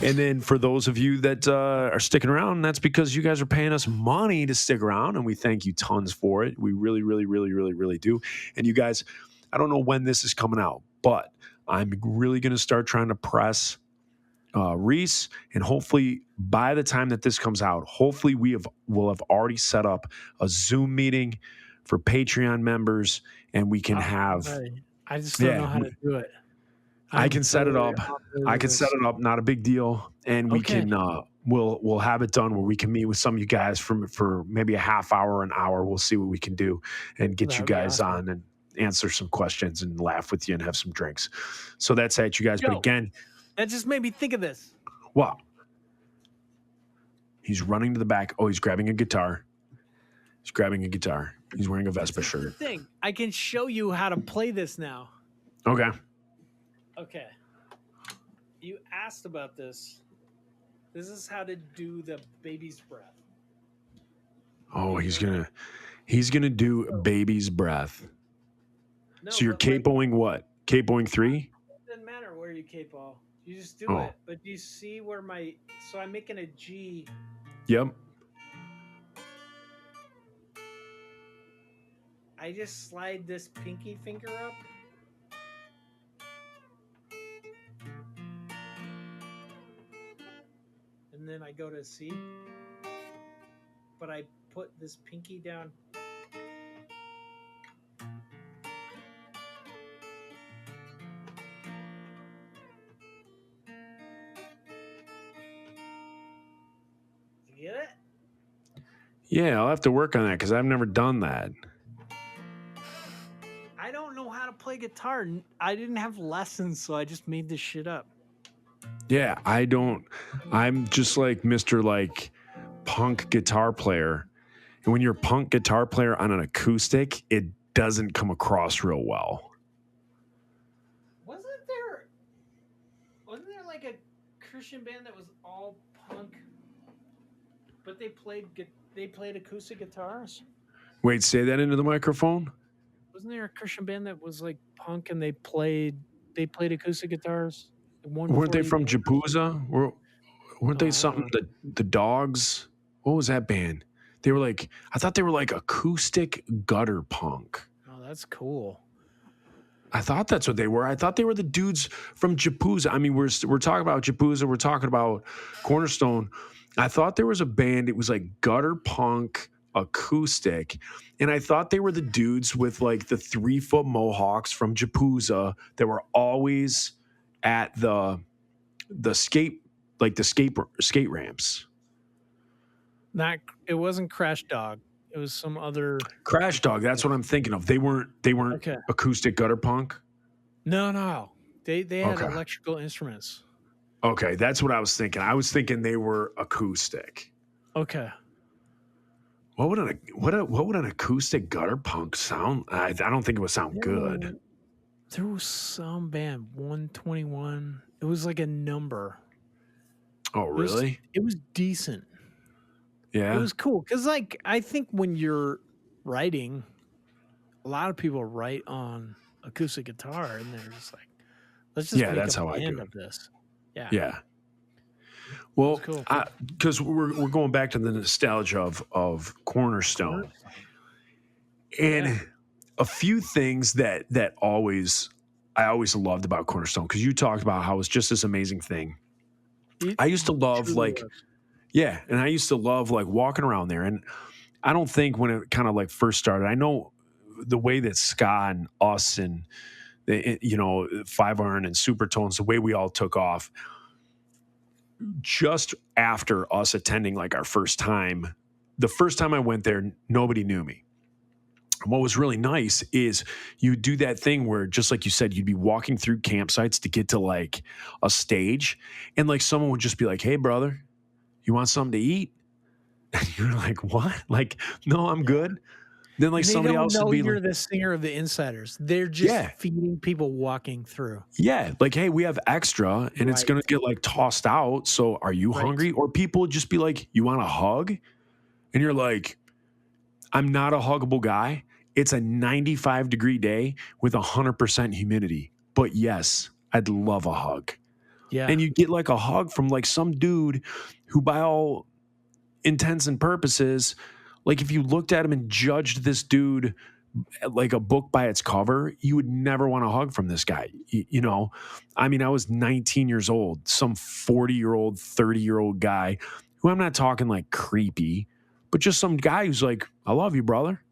And then for those of you that are sticking around, that's because you guys are paying us money to stick around, and we thank you tons for it. We really, really, really, really, really do. And you guys, I don't know when this is coming out, but I'm really going to start trying to press Reese, and hopefully by the time that this comes out, hopefully will have already set up a Zoom meeting for Patreon members, and we can have. I just don't know how to do it. I can set it up. I can set it up. Not a big deal, and we can. We'll have it done where we can meet with some of you guys for maybe a half hour, an hour. We'll see what we can do and get you guys on and answer some questions and laugh with you and have some drinks. So that's it, you guys. But again, that just made me think of this. What? He's running to the back. Oh, he's grabbing a guitar. He's wearing a Vespa shirt. That's the thing. I can show you how to play this now. Okay. You asked about this. This is how to do the baby's breath. Oh, he's gonna do baby's breath. No, so you're capoing what? Capoing 3? It doesn't matter where you capo. You just do it. But you see where so I'm making a G. Yep. I just slide this pinky finger up. And then I go to C. But I put this pinky down. You get it? Yeah, I'll have to work on that because I've never done that. I don't know how to play guitar. I didn't have lessons, so I just made this shit up. Yeah, I don't. I'm just like Mr. like punk guitar player. And when you're a punk guitar player on an acoustic, it doesn't come across real well. Wasn't there like a Christian band that was all punk, but they played acoustic guitars? Wait, say that into the microphone? Wasn't there a Christian band that was like punk and they played acoustic guitars? Weren't they from Japuza? Weren't they something? The Dogs? What was that band? They were like, I thought they were like acoustic gutter punk. Oh, that's cool. I thought that's what they were. I thought they were the dudes from Japuza. I mean, we're talking about Japuza. We're talking about Cornerstone. I thought there was a band. It was like gutter punk acoustic. And I thought they were the dudes with like the 3-foot mohawks from Japuza that were always at the skate ramps. It wasn't Crash Dog. It was some other Crash Dog. That's what I'm thinking of. They weren't acoustic gutter punk. No. They had electrical instruments. Okay, that's what I was thinking. I was thinking they were acoustic. Okay. What would an acoustic gutter punk sound? I don't think it would sound good. There was some band, 121. It was like a number. Oh, really? It was decent. Yeah. It was cool. Because, like, I think when you're writing, a lot of people write on acoustic guitar, and they're just like, let's just make that's a how I band do of this. Yeah. Yeah. Well, cool. Because we're going back to the nostalgia of Cornerstone. And a few things that I always loved about Cornerstone, because you talked about how it's just this amazing thing. I used to love and I used to love like walking around there. And I don't think when it kind of like first started, I know the way that ska and us and Five Iron and Supertones, the way we all took off. Just after us attending like our first time, the first time I went there, nobody knew me. What was really nice is you do that thing where, just like you said, you'd be walking through campsites to get to like a stage, and like someone would just be like, "Hey, brother, you want something to eat?" And you're like, "What?" Like, "No, I'm good." Then like somebody else would be you're like, the singer of the Insiders. They're just feeding people walking through. Yeah, like, "Hey, we have extra, and it's gonna get like tossed out. So, are you hungry?" Or people would just be like, "You want a hug?" And you're like, "I'm not a huggable guy. It's a 95-degree day with 100% humidity. But yes, I'd love a hug. Yeah. And you get like a hug from like some dude who, by all intents and purposes, like if you looked at him and judged this dude like a book by its cover, you would never want a hug from this guy. You know, I mean, I was 19 years old, some 40-year-old, 30-year-old guy who, I'm not talking like creepy, but just some guy who's like, I love you, brother.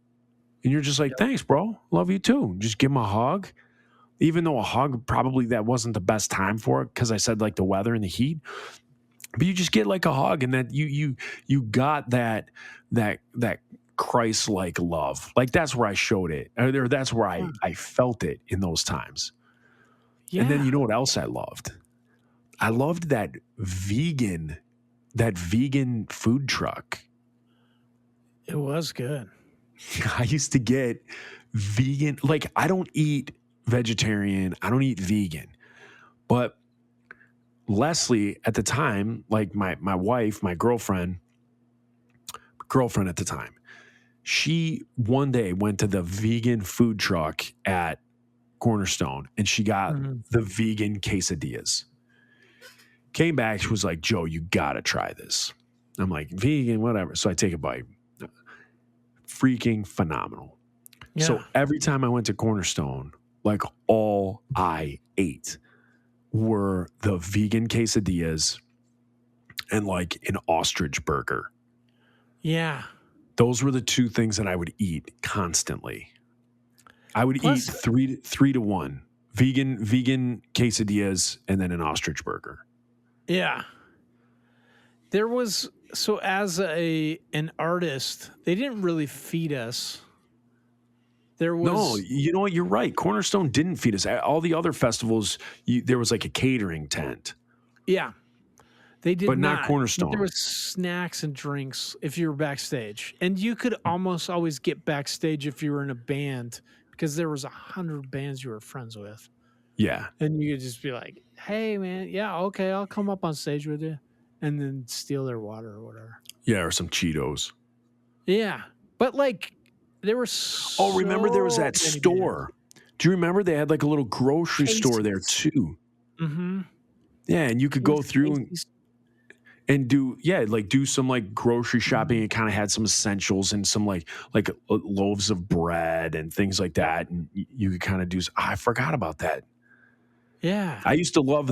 And you're just like, thanks, bro. Love you too. Just give him a hug. Even though a hug, probably that wasn't the best time for it because I said like the weather and the heat. But you just get like a hug, and that you got that Christ-like love. Like that's where I showed it, or that's where I felt it in those times. Yeah. And then you know what else I loved? I loved that vegan food truck. It was good. I used to get vegan. Like I don't eat vegetarian. I don't eat vegan. But Leslie at the time, like my wife, my girlfriend at the time, she one day went to the vegan food truck at Cornerstone and she got the vegan quesadillas. Came back, she was like, Joe, you gotta try this. I'm like, vegan, whatever. So I take a bite. Freaking phenomenal. Yeah. So every time I went to Cornerstone, like all I ate were the vegan quesadillas and like an ostrich burger. Yeah. Those were the two things that I would eat constantly. I would eat three to one vegan quesadillas and then an ostrich burger. Yeah. There was, so as an artist, they didn't really feed us. There was No, you know what? You're right. Cornerstone didn't feed us. All the other festivals, there was like a catering tent. Yeah. They did but not Cornerstone. There was snacks and drinks if you were backstage. And you could almost always get backstage if you were in a band because there was 100 bands you were friends with. Yeah. And you could just be like, hey, man, yeah, okay, I'll come up on stage with you. And then steal their water or whatever. Yeah, or some Cheetos. Yeah. But like, there were remember there was that store. Do you remember they had like a little grocery store there too? Mm-hmm. Yeah, and you could go through and do some like grocery shopping. It kind of had some essentials and some like loaves of bread and things like that. And you could kind of do. I forgot about that. Yeah, I used to love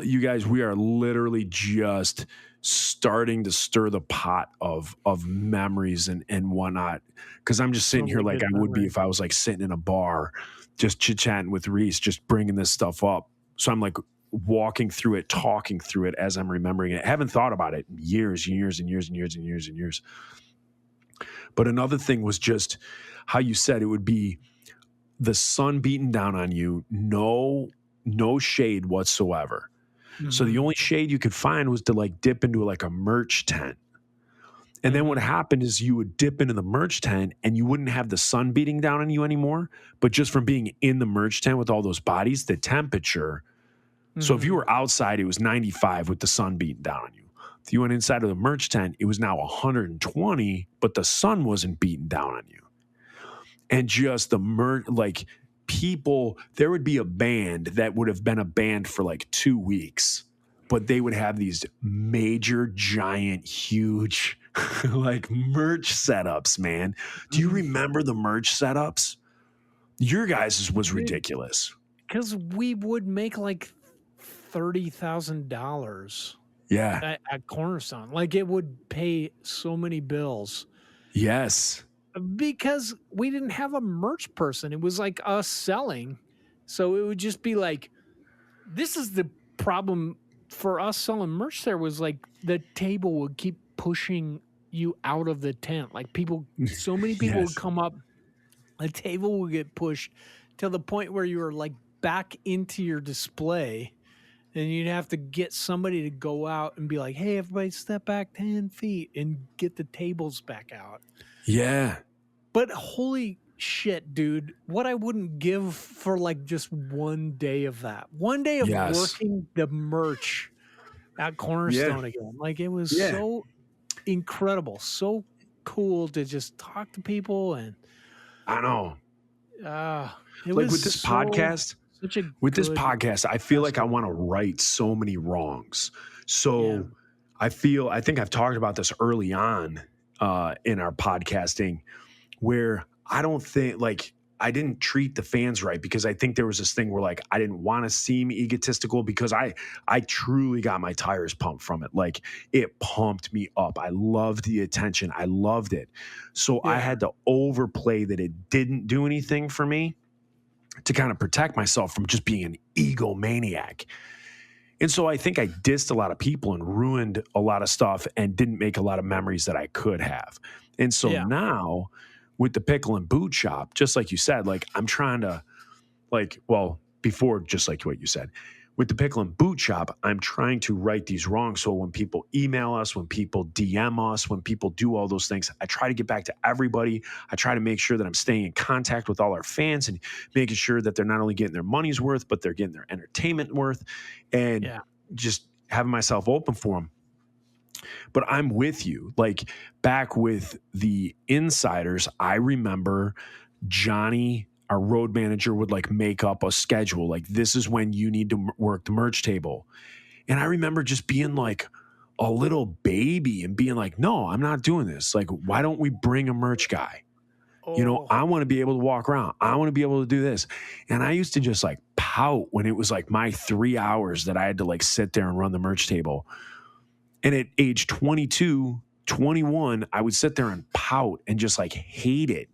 you guys. We are literally just starting to stir the pot of memories and whatnot. Because I'm just sitting here like I would be if I was like sitting in a bar, just chit chatting with Reese, just bringing this stuff up. So I'm like walking through it, talking through it as I'm remembering it. I haven't thought about it in years. But another thing was just how you said it would be the sun beating down on you, no shade whatsoever. Mm-hmm. So the only shade you could find was to like dip into like a merch tent. And then what happened is you would dip into the merch tent and you wouldn't have the sun beating down on you anymore. But just from being in the merch tent with all those bodies, the temperature. So if you were outside, it was 95 with the sun beating down on you. If you went inside of the merch tent, it was now 120, but the sun wasn't beating down on you. And just the like people, there would be a band that would have been a band for like 2 weeks, but they would have these major, giant, huge like merch setups, man. Do you remember the merch setups? Your guys' was ridiculous. Because we would make like $30,000. Yeah. At Cornerstone. Like it would pay so many bills. Yes. Because we didn't have a merch person. It was like us selling. So it would just be like, this is the problem for us selling merch there was like the table would keep pushing you out of the tent. Like so many people would come up, the table would get pushed to the point where you were like back into your display. And you'd have to get somebody to go out and be like, hey, everybody step back 10 feet and get the tables back out. Yeah. But holy shit, dude, what I wouldn't give for like just one day of that. One day of working the merch at Cornerstone again. Like it was so incredible, so cool to just talk to people. And I know. it like was with this podcast. Such a with this good podcast, I feel like I want to right so many wrongs. yeah. So I think I've talked about this early on in our podcasting, where I don't think like I didn't treat the fans right, because I think there was this thing where like I didn't want to seem egotistical, because I truly got my tires pumped from it. Like it pumped me up. I loved the attention. I loved it. So I Yeah. had to overplay that it didn't do anything for me to kind of protect myself from just being an egomaniac. And so I think I dissed a lot of people and ruined a lot of stuff and didn't make a lot of memories that I could have. And so Yeah. now with the Pickle and Boot Shop, just like you said, like I'm trying to before, just like what you said, with the Pickle and Boot Shop, I'm trying to right these wrongs. So when people email us, when people DM us, when people do all those things, I try to get back to everybody. I try to make sure that I'm staying in contact with all our fans and making sure that they're not only getting their money's worth, but they're getting their entertainment worth, and just having myself open for them. But I'm with you. Like back with the Insiders, I remember Johnny, our road manager, would like make up a schedule. Like, this is when you need to work the merch table. And I remember just being like a little baby and being like, no, I'm not doing this. Like, why don't we bring a merch guy? You know, I want to be able to walk around. I want to be able to do this. And I used to just like pout when it was like my 3 hours that I had to like sit there and run the merch table. And at age 22, 21, I would sit there and pout and just like hate it,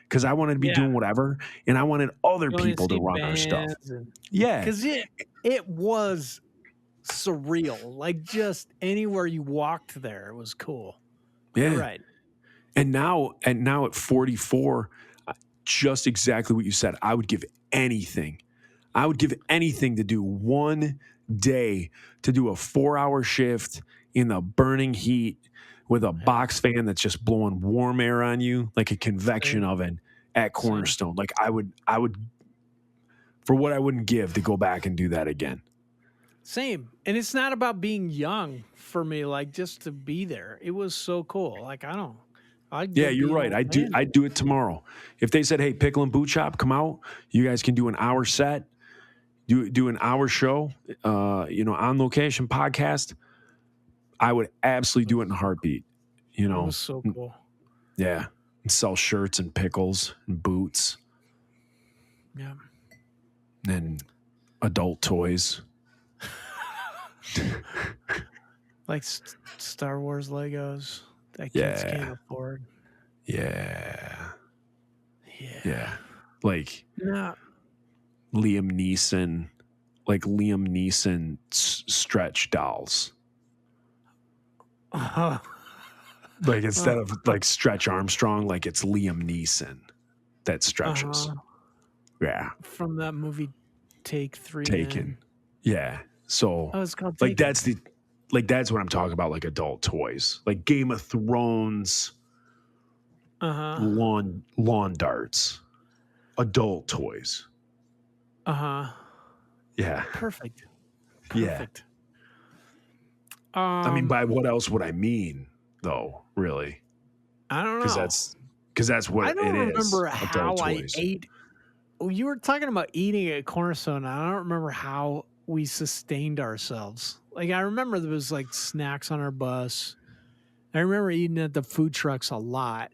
because I wanted to be doing whatever, and I wanted other people to run our stuff. Because it was surreal. Like just anywhere you walked there, it was cool. Yeah. Right. And now at 44, just exactly what you said. I would give anything. I would give anything to do one day, to do a 4-hour shift in the burning heat with a box fan that's just blowing warm air on you like a convection oven at Cornerstone. Like I would, for what I wouldn't give to go back and do that again. Same. And it's not about being young for me, like just to be there. It was so cool. Like yeah, you're right. I'd do it tomorrow. If they said, hey, Pickle and Boot Shop, come out, you guys can do an hour set, do an hour show, on location podcast, I would absolutely do it in a heartbeat. You know, it was so cool. Yeah. And sell shirts and pickles and boots. Yeah. And adult toys. Like Star Wars Legos that kids can't afford. Yeah. Yeah. Like Liam Neeson stretch dolls. Like instead of like Stretch Armstrong, like it's Liam Neeson that stretches. Yeah. From that movie Taken. Yeah. So it's called like Taken. that's what I'm talking about, like adult toys. Like Game of Thrones lawn darts. Adult toys. Yeah. Perfect. Yeah. I mean, by what else would I mean, though? Really? I don't know. Because that's what it is. I don't remember how I toys. ate. You were talking about eating at Cornerstone. I don't remember how we sustained ourselves. Like I remember there was like snacks on our bus. I remember eating at the food trucks a lot.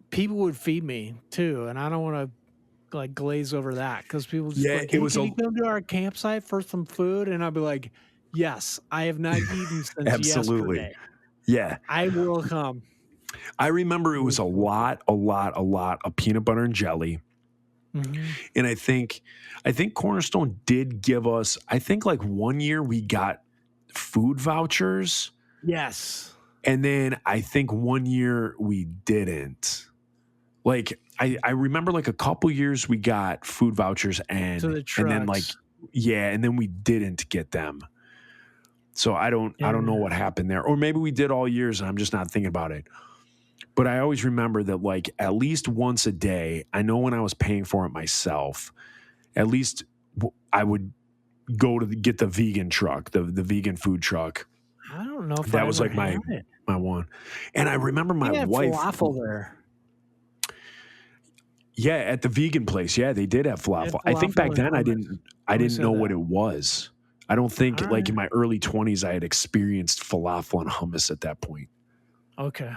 People would feed me too, and I don't want to like glaze over that because people just like, hey, can you come to our campsite for some food? And I'd be like, yes, I have not eaten since Absolutely. yesterday. Yeah, I will come. I remember it was a lot of peanut butter and jelly. Mm-hmm. And I think Cornerstone did give us, I think like one year we got food vouchers. Yes. And then I think one year we didn't. Like I remember like a couple years we got food vouchers and then like, yeah, and then we didn't get them. So I don't know what happened there. Or maybe we did all years and I'm just not thinking about it. But I always remember that like at least once a day, I know when I was paying for it myself, at least I would go to get the vegan truck, the vegan food truck. I don't know if that was like my one. And I remember my wife. Falafel there. Yeah, at the vegan place. Yeah, they did have falafel. I think back falafel and then I hummus. didn't said know that. what it was. I don't think All like right. in my early 20s I had experienced falafel and hummus at that point. Okay.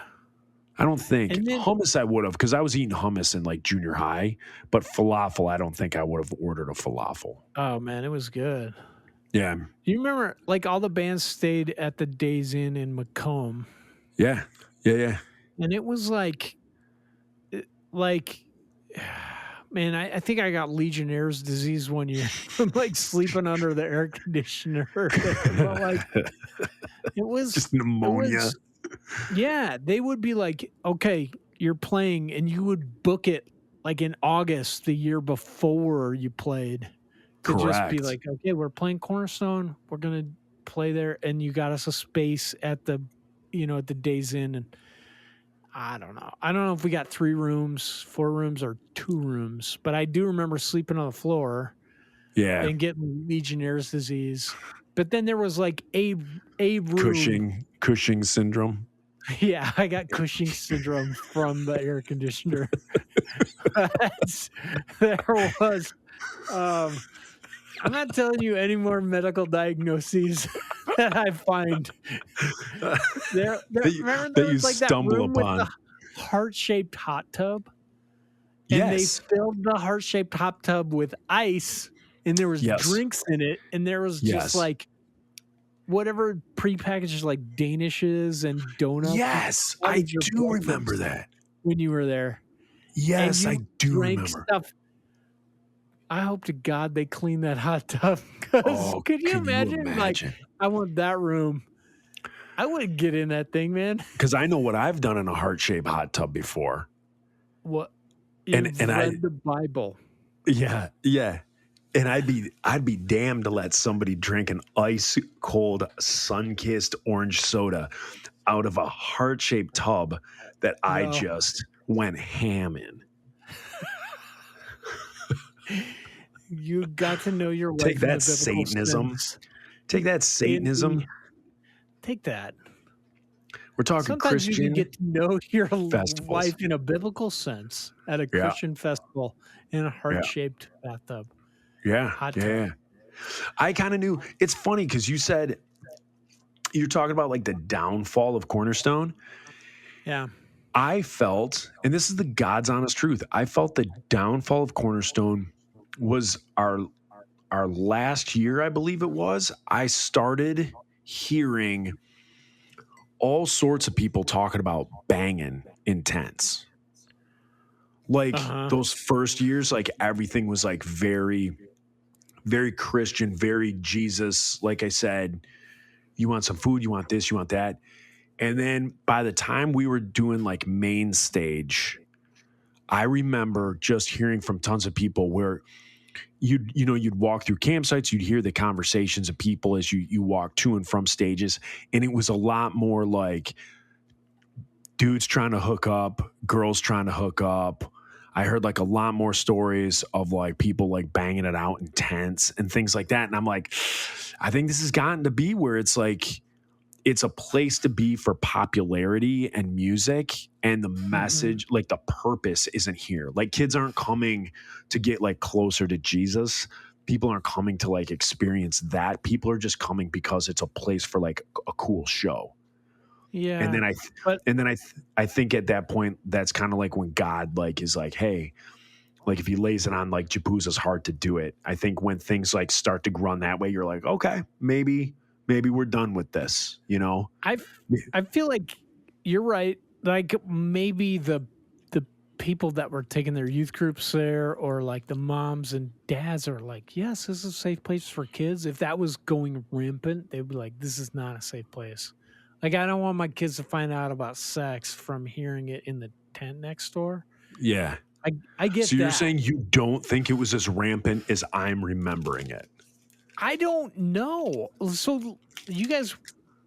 I don't think And then hummus I would have because I was eating hummus in like junior high, but falafel I don't think I would have ordered a falafel. oh man, it was good. Yeah, You remember like all the bands stayed at the Days Inn in Macomb, yeah, yeah. and it was like like man, I think I got Legionnaire's disease one year from like sleeping under the air conditioner. But like it was Just it pneumonia. was yeah, they would be like, okay, you're playing, and you would book it like in August the year before you played to just be Correct. like, okay, we're playing Cornerstone, we're gonna play there, and you got us a space at the at the Days Inn. And I don't know if we got 3 rooms, 4 rooms, or 2 rooms, but I do remember sleeping on the floor Yeah, and getting Legionnaire's disease. But then there was like a room. Cushing syndrome. Yeah, I got Cushing syndrome from the air conditioner. There was. I'm not telling you any more medical diagnoses that I find. Remember there that you was like that stumble room with upon. the heart-shaped hot tub, and Yes. they filled the heart-shaped hot tub with ice, and there was Yes. drinks in it, and there was Yes. just like whatever prepackaged like Danishes and donuts. Yes, That I was your do remember breakfast that. when you were there. Yes, and I you do drank remember. stuff. I hope to God they clean that hot tub. Because Oh, could you can imagine? Like, I want that room. I wouldn't get in that thing, man. Because I know what I've done in a heart-shaped hot tub before. What? And You've I- read the Bible. Yeah, yeah. And I'd be damned to let somebody drink an ice cold, sun-kissed orange soda out of a heart-shaped tub that I No. just went ham in. You got to know your wife. Take in the that, biblical Satanism. sense. Take that, Satanism. Take that. We're talking Sometimes you Christian. can get to know your festivals. wife in a biblical sense at a Yeah. Christian festival in a heart-shaped bathtub. Yeah, Hot tub. yeah. I kind of knew. It's funny because you said you're talking about like the downfall of Cornerstone. Yeah. I felt, and this is the God's honest truth, I felt the downfall of Cornerstone was our last year, I believe it was. I started hearing all sorts of people talking about banging intense. Like those first years, like everything was like very, very Christian, very Jesus. Like I said, you want some food, you want this, you want that. And then by the time we were doing like main stage, I remember just hearing from tons of people where you'd walk through campsites, you'd hear the conversations of people as you walk to and from stages. And it was a lot more like dudes trying to hook up, girls trying to hook up. I heard like a lot more stories of like people like banging it out in tents and things like that. And I'm like, I think this has gotten to be where it's like, it's a place to be for popularity and music, and the message, like the purpose isn't here. Like kids aren't coming to get like closer to Jesus. People aren't coming to like experience that. People are just coming because it's a place for like a cool show. Yeah. And then I think at that point, that's kind of like when God like is like, hey, like if he lays it on like Japuza's heart to do it. I think when things like start to run that way, you're like, okay, maybe we're done with this, you know? I feel like you're right. Like maybe the people that were taking their youth groups there, or like the moms and dads are like, yes, this is a safe place for kids. If that was going rampant, they'd be like, this is not a safe place. Like I don't want my kids to find out about sex from hearing it in the tent next door. Yeah. I get that. So you're saying you don't think it was as rampant as I'm remembering it? I don't know. So you guys,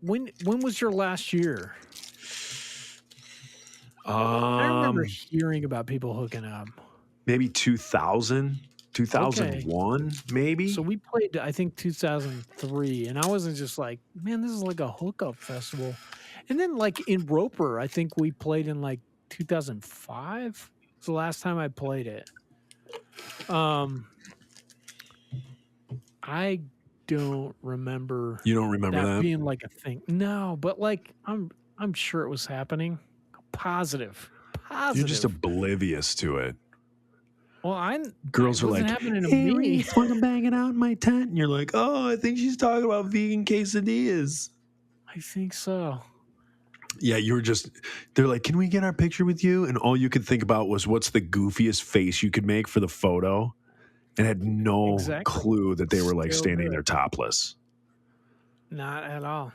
when was your last year? I remember hearing about people hooking up. Maybe 2001, maybe. So we played, I think, 2003, and I wasn't just like, man, this is like a hookup festival. And then like in Roper, I think we played in like 2005. It's the last time I played it. I don't remember You don't remember that that? being like a thing. No, but like I'm sure it was happening. Positive. You're just oblivious to it. Well, Girls it are wasn't like, happening to "Hey, me. Reese, want to bang it out in my tent?" And you're like, "Oh, I think she's talking about vegan quesadillas." I think so. Yeah, they're like, "Can we get our picture with you?" And all you could think about was what's the goofiest face you could make for the photo, and had no Exactly. clue that they were like Still standing do. there topless. Not at all.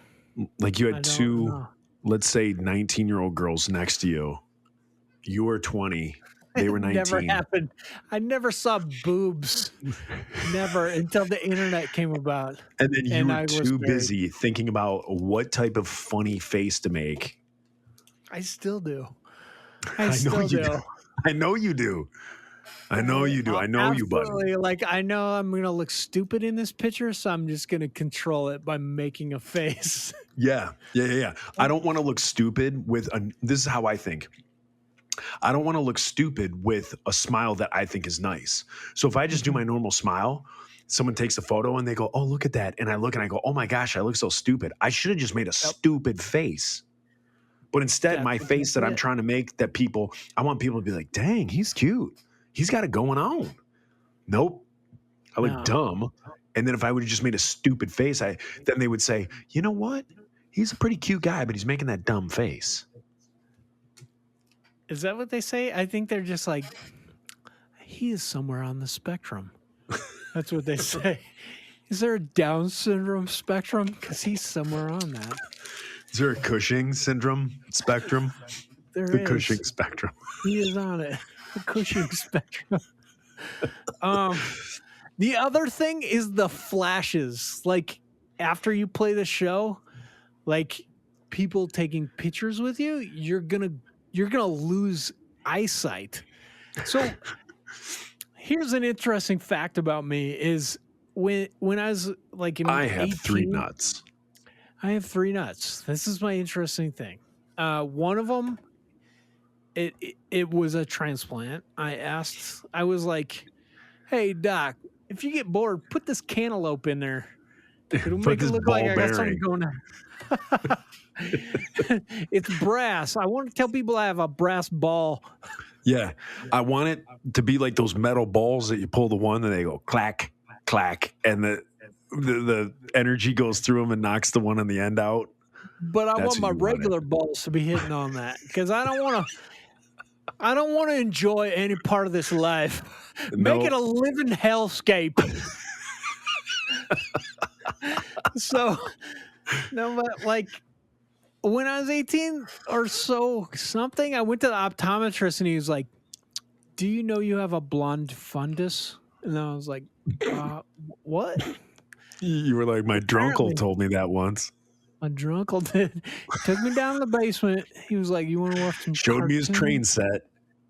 Like you I had don't two, know. let's say 19-year-old girls next to you. You were 20. They were 19. Never happened. I never saw boobs. Never until the internet came about. And then you I were was too married. busy thinking about what type of funny face to make. I still do. I know still you do. I know you do. I know you do. I know you, buddy. Absolutely. Like I know I'm gonna look stupid in this picture, so I'm just gonna control it by making a face. Yeah. I don't want to look stupid with this is how I think. I don't want to look stupid with a smile that I think is nice. So if I just do my normal smile, someone takes a photo and they go, "Oh, look at that." And I look and I go, "Oh my gosh, I look so stupid. I should have just made a stupid face." But instead, my face that I'm trying to make I want people to be like, "Dang, he's cute. He's got it going on." Nope. I look dumb. And then if I would have just made a stupid face, then they would say, "You know what? He's a pretty cute guy, but he's making that dumb face." Is that what they say? I think they're just like, he is somewhere on the spectrum. That's what they say. Is there a Down syndrome spectrum? Because he's somewhere on that. Is there a Cushing syndrome spectrum? There the is. Cushing spectrum. He is on it. The Cushing spectrum. The other thing is the flashes. Like after you play the show, like people taking pictures with you, you're gonna lose eyesight. So here's an interesting fact about me is when I was like in I have 18, 3 nuts. I have 3 nuts. This is my interesting thing. One of them, it was a transplant. I was like, "Hey doc, if you get bored, put this cantaloupe in there. It'll make it look like I got something going on." It's brass. I want to tell people I have a brass ball. Yeah. I want it to be like those metal balls that you pull the one and they go clack, clack, and the energy goes through them and knocks the one on the end out. But I want my regular balls to be hitting on that because I don't want to enjoy any part of this life. Make it a living hellscape. So, no, but like when I was 18 or so something, I went to the optometrist and he was like, "Do you know you have a blonde fundus?" And I was like, "What?" You were like, "My drunkle told me that once." My drunkle did. He took me down to the basement. He was like, "You want to watch some?" Showed me his train set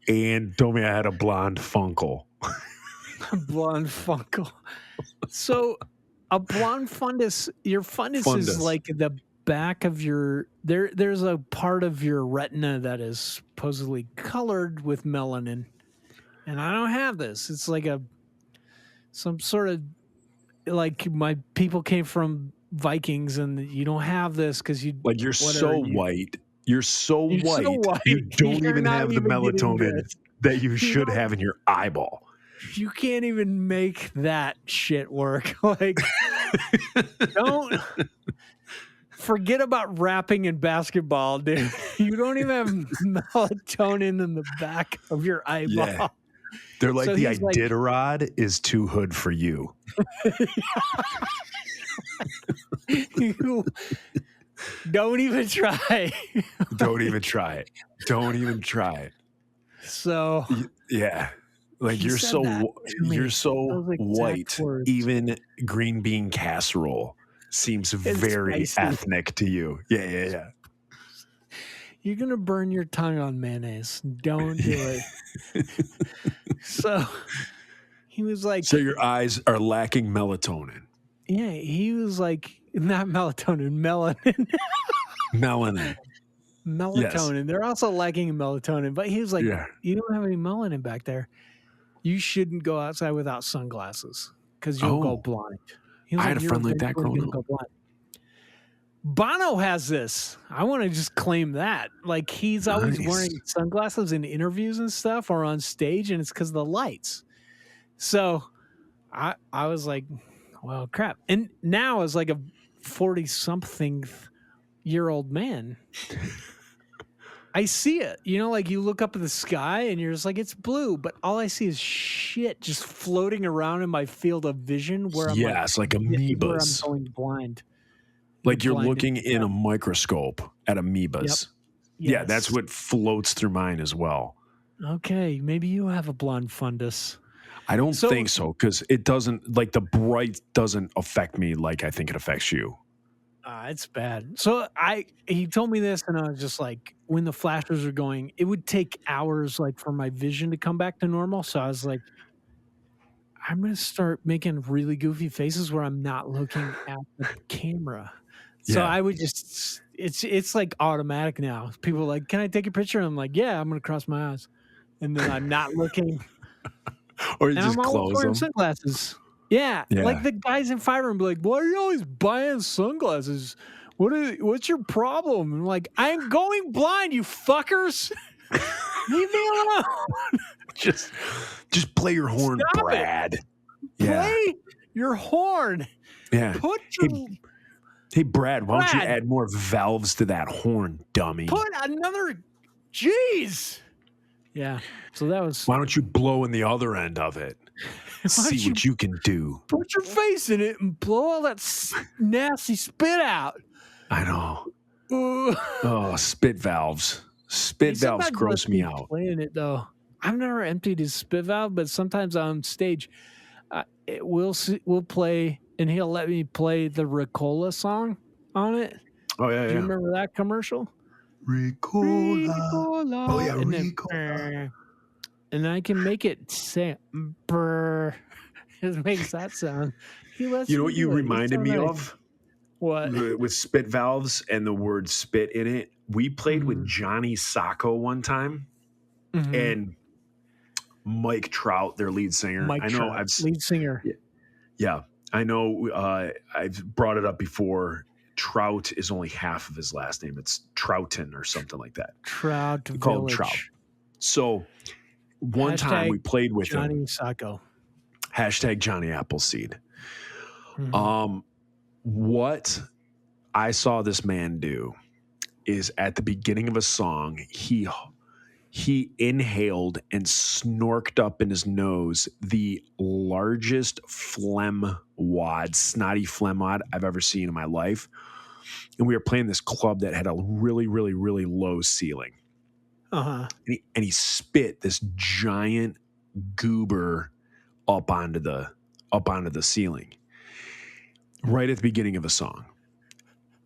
and told me I had a blonde funkle. Blonde funkle. So a blonde fundus, your fundus is like the back of your there's a part of your retina that is supposedly colored with melanin. And I don't have this. It's like some sort of like my people came from Vikings and you don't have this because you're so white. You're so white. You don't even have the melatonin that you should have in your eyeball. You can't even make that shit work. Like, don't forget about rapping and basketball, dude. You don't even have melatonin in the back of your eyeball. Yeah. They're like, the Iditarod is too hood for you. You don't even try. Don't even try it. Don't even try it. So yeah. Like you're so white. Words. Even green bean casserole seems very ethnic to you. Yeah. You're gonna burn your tongue on mayonnaise. Don't do it. So he was like, so your eyes are lacking melatonin. Yeah, he was like, not melatonin, melanin. Melanin. Melatonin. They're also lacking in melatonin. But he was like, Yeah. you don't have any melanin back there. You shouldn't go outside without sunglasses because you'll go blind. He was I had a "You're friend like that eventually growing gonna up. go blind." Bono has this. I want to just claim that. Like he's always Nice. wearing sunglasses in interviews and stuff or on stage, and it's because of the lights. So I was like, well, crap. And now as like a 40-something-year-old man, I see it. You know, like you look up at the sky and you're just like, it's blue, but all I see is shit just floating around in my field of vision where I'm Yes, like where I'm amoebas. going blind. Like you're Blinded. looking in a microscope at amoebas. Yeah, that's Yes. what floats through mine as well. Okay, maybe you have a blonde fundus. I don't So- think so because it doesn't, like the bright doesn't affect me like I think it affects you. It's bad. So he told me this, and I was just like, when the flashes were going, it would take hours, like for my vision to come back to normal. So I was like, I'm gonna start making really goofy faces where I'm not looking at the camera. So Yeah. I would just, it's like automatic now. People are like, can I take a picture? And I'm like, yeah, I'm gonna cross my eyes, and then I'm not looking. Or you And just I'm always close wearing them. sunglasses. Yeah, Yeah. like the guys in Fire Room be like, "Why are you always buying sunglasses? What's your problem?" And I'm like, "I'm going blind, you fuckers. Leave me alone. Just play your horn, Stop it. Brad. Yeah. Play your horn. Yeah. Put your Hey, Brad, why don't you Brad. add more valves to that horn, dummy? put another. Jeez. Yeah. So that was. Why don't you blow in the other end of it? Why See don't what you can do. put your face in it and blow all that nasty spit out. I know. Ugh. Oh, spit valves. Spit He valves sometimes gross lets me out. Playing it though, I've never emptied his spit valve, but sometimes on stage, we'll play, and he'll let me play the Ricola song on it. Oh, yeah, Do you yeah. remember that commercial? Ricola. Ricola. Oh, yeah, and then, Ricola. and I can make it say brr. It makes that sound. He lets You know me what you do it. He's reminded so me nice. of? What? With spit valves and the word spit in it. We played with Mhm. Johnny Sacco one time Mhm. and Mike Trout, their lead singer. Mike I know Trout, lead singer. Yeah, I know. I've brought it up before. Trout is only half of his last name. It's Trouton or something like that. Trout We call him Village. Trout. So one time Hashtag we played with him. Johnny Sacco. Hashtag Johnny Appleseed. Mhm. What I saw this man do is at the beginning of a song, he inhaled and snorked up in his nose the largest phlegm wad, snotty phlegm wad I've ever seen in my life. And we were playing this club that had a really, really, really low ceiling. Uh-huh. And he spit this giant goober up onto the ceiling right at the beginning of a song.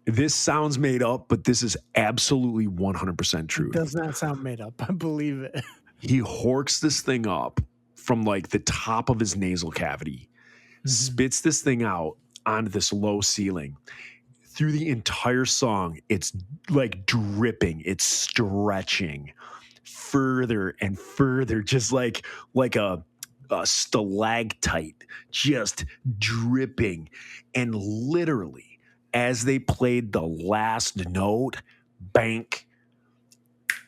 This sounds made up, but this is absolutely 100% true. Does not sound made up. I believe it. He horks this thing up from like the top of his nasal cavity, spits this thing out onto this low ceiling. Through the entire song, it's like dripping, it's stretching further and further, just like a stalactite, just dripping. And literally, as they played the last note, bank,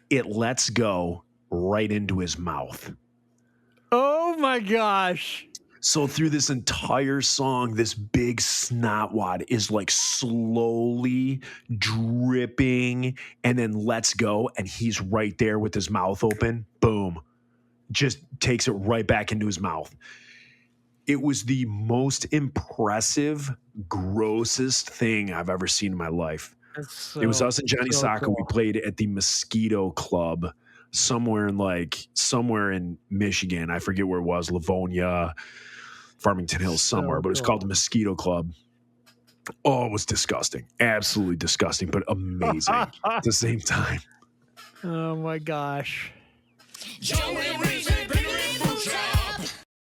it lets go right into his mouth. Oh my gosh. So through this entire song, this big snot wad is like slowly dripping and then lets go. And he's right there with his mouth open. Boom. Just takes it right back into his mouth. It was the most impressive, grossest thing I've ever seen in my life. It was us and Johnny Sacco. cool. We played at the Mosquito Club somewhere in Michigan. I forget where it was, Livonia, Farmington Hills, So somewhere, but it was cool. called the Mosquito Club. Oh, it was disgusting. Absolutely disgusting, but amazing at the same time. Oh my gosh. Joey Reason